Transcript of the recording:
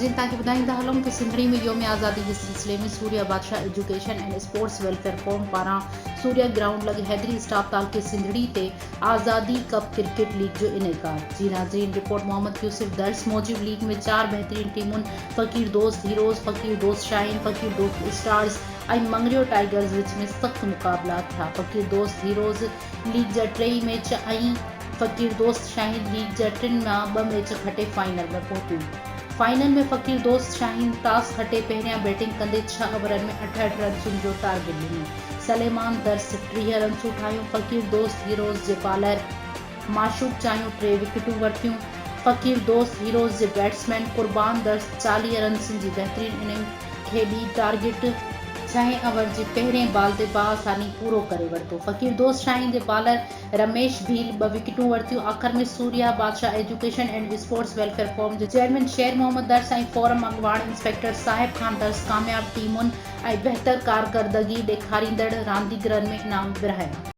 नाज़रीन तव्हांखे ॿुधाईंदा हलूं कि सिंधड़ी में योम आज़ादी के सिलसिले में Surya Badshah education and sports welfare forum पारां सूर्या ग्राउंड लॻे हैदरी स्टाफ तालके सिंधड़ी ते आज़ादी कप क्रिकेट लीग जो इनेकाद। जी नाज़रीन, रिपोर्ट मोहम्मद यूसुफ दर्स मूजिब लीग में 4 बेहतरीन टीमुनि फ़कीर दोस्त हीरोज़, फ़कीर दोस्त शाहीन, फ़कीर दोस्त स्टार्स ऐं मंगरियो टाइगर्स विच में सख़्त मुक़ाबला थिया। फ़कीर दोस्त हीरोज़ लीग जा 3 मैच ऐं फ़कीर दोस्त शाहीन लीग जा 3 मां 2 मैच खटे फाइनल में पहुतियूं। फाइनल में फ़कीर दोस्त शाहीन टॉस खटे पहिरियां बैटिंग कंदे 6 ओवरनि में 68 रन्सुनि जो टारगेट ॾिनो। सलेमान दर्स 30 रन्सूं ठाहियूं। फ़कीर दोस्त हीरोज़ जे बॉलर माशूक चायूं 3 विकेटूं वरितियूं। फ़कीर दोस्त हीरोज़ जे बैट्समैन कुर्बान दर्स 40 रन्सुनि जी बहितरीन इनिंग खेॾी टारगेट 6 ओवर जे पहिरें बॉल ते बाआसानी पूरो करे वरितो। फ़कीर दोस्त शाहीन जे बॉलर रमेश भील 2 विकेटूं वरितियूं। आख़िर में Surya Badshah education and sports welfare forum जे चेयरमैन शेर मोहम्मद दर्स ऐं फोरम अॻवान इंस्पेक्टर साहिब खान दर्स कामयाब टीमुनि ऐं बहितर कारकर्दगी ॾेखारींदड़ रांदीगरनि में इनाम विरहाया।